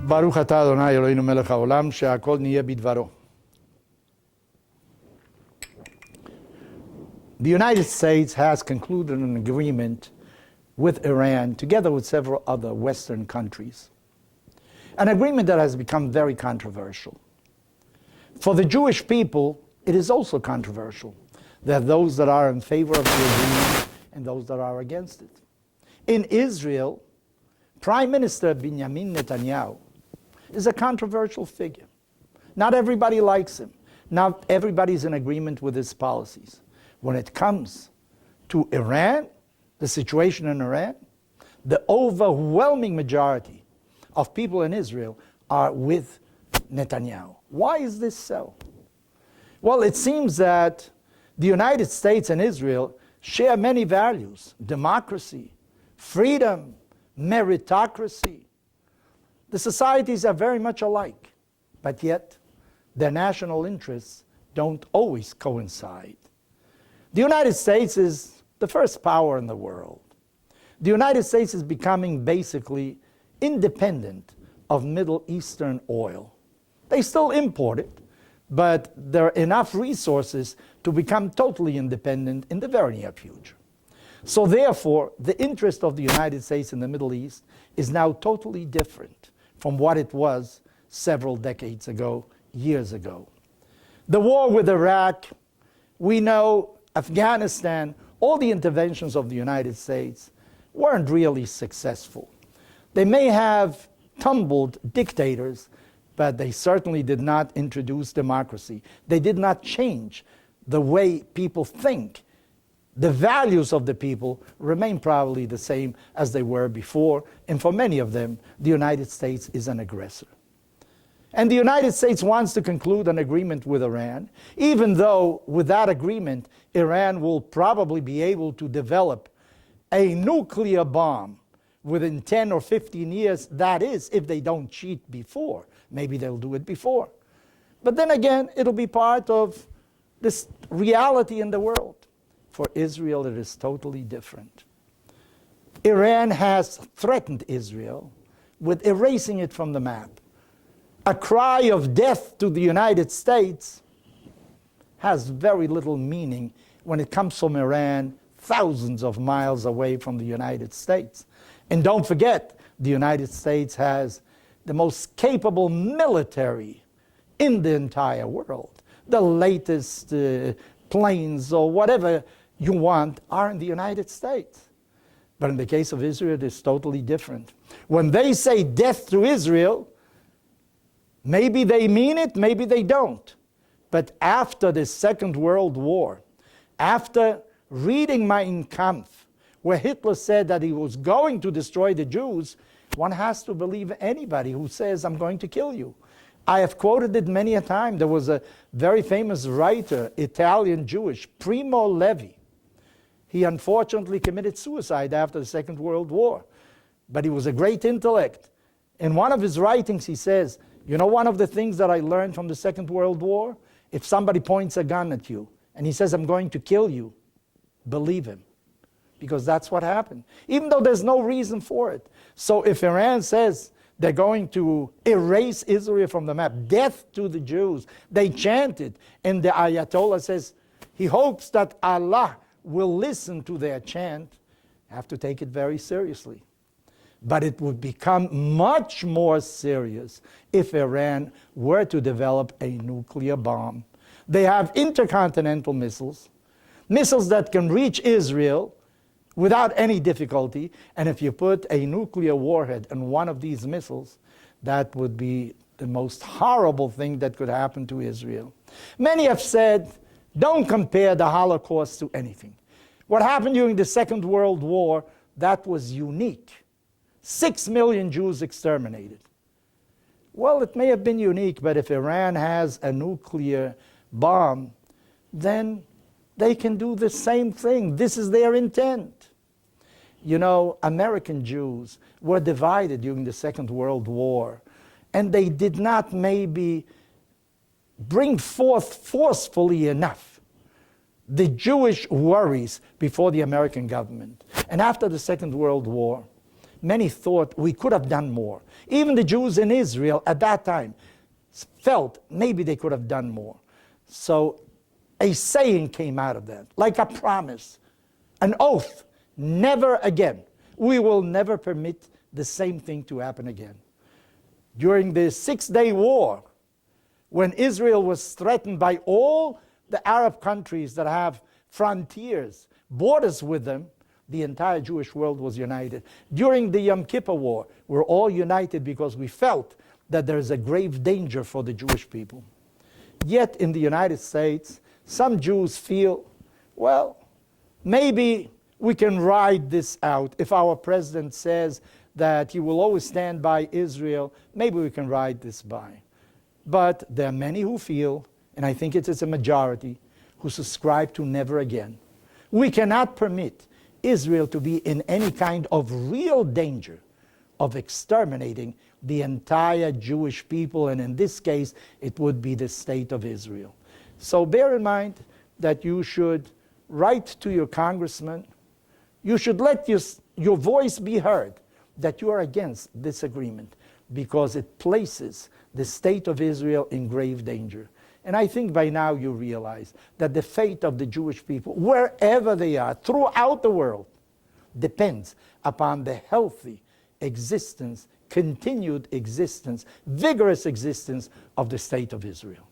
ברוך אתה אדוני אלוהינו מלך העולם שהכל נהיה בדברו. The United States has concluded an agreement with Iran, together with several other Western countries. An agreement that has become very controversial. For the Jewish people, it is also controversial. There are those that are in favor of the agreement and those that are against it. In Israel, Prime Minister Benjamin Netanyahu is a controversial figure. Not everybody likes him. Not everybody is in agreement with his policies. When it comes to Iran, the situation in Iran, the overwhelming majority of people in Israel are with Netanyahu. Why is this so? Well, it seems that the United States and Israel share many values: democracy, freedom, meritocracy. The societies are very much alike, but yet their national interests don't always coincide. The United States is the first power in the world. The United States is becoming basically independent of Middle Eastern oil. They still import it, but there are enough resources to become totally independent in the very near future. So therefore, the interest of the United States in the Middle East is now totally different from what it was several decades ago, years ago. The war with Iraq, we know Afghanistan, all the interventions of the United States weren't really successful. They may have tumbled dictators, but they certainly did not introduce democracy. They did not change the way people think. The values of the people remain probably the same as they were before, and for many of them, the United States is an aggressor. And the United States wants to conclude an agreement with Iran, even though with that agreement, Iran will probably be able to develop a nuclear bomb within 10 or 15 years. That is, if they don't cheat before. Maybe they'll do it before. But then again, it'll be part of this reality in the world. For Israel, it is totally different. Iran has threatened Israel with erasing it from the map. A cry of death to the United States has very little meaning when it comes from Iran, thousands of miles away from the United States. And don't forget, the United States has the most capable military in the entire world. The latest planes or whatever you want are in the United States. But in the case of Israel, it is totally different. When they say death to Israel, maybe they mean it, maybe they don't. But after the Second World War, after reading Mein Kampf, where Hitler said that he was going to destroy the Jews, one has to believe anybody who says, I'm going to kill you. I have quoted it many a time. There was a very famous writer, Italian Jewish, Primo Levi. He unfortunately committed suicide after the Second World War, but he was a great intellect. In one of his writings, he says, you know, one of the things that I learned from the Second World War, if somebody points a gun at you and he says, I'm going to kill you, believe him, because that's what happened, even though there's no reason for it. So if Iran says they're going to erase Israel from the map, death to the Jews, they chant it, and the Ayatollah says he hopes that Allah will listen to their chant, have to take it very seriously. But it would become much more serious if Iran were to develop a nuclear bomb. They have intercontinental missiles, missiles that can reach Israel without any difficulty, and if you put a nuclear warhead on one of these missiles, that would be the most horrible thing that could happen to Israel. Many have said, don't compare the Holocaust to anything. What happened during the Second World War, that was unique. 6 million Jews exterminated. Well, it may have been unique, but if Iran has a nuclear bomb, then they can do the same thing. This is their intent. You know, American Jews were divided during the Second World War, and they did not maybe bring forth forcefully enough the Jewish worries before the American government. And after the Second World War, many thought we could have done more. Even the Jews in Israel at that time felt maybe they could have done more. So a saying came out of that, like a promise, an oath, never again. We will never permit the same thing to happen again. During the Six-Day War, when Israel was threatened by all the Arab countries that have frontiers, borders with them, the entire Jewish world was united. During the Yom Kippur War, we're all united because we felt that there is a grave danger for the Jewish people. Yet in the United States, some Jews feel, well, maybe we can ride this out. If our president says that he will always stand by Israel, maybe we can ride this by. But there are many who feel, and I think it is a majority, who subscribe to never again. We cannot permit Israel to be in any kind of real danger of exterminating the entire Jewish people, and in this case, it would be the state of Israel. So bear in mind that you should write to your congressman, you should let your voice be heard that you are against this agreement because it places the state of Israel in grave danger. And I think by now you realize that the fate of the Jewish people, wherever they are, throughout the world, depends upon the healthy existence, continued existence, vigorous existence of the state of Israel.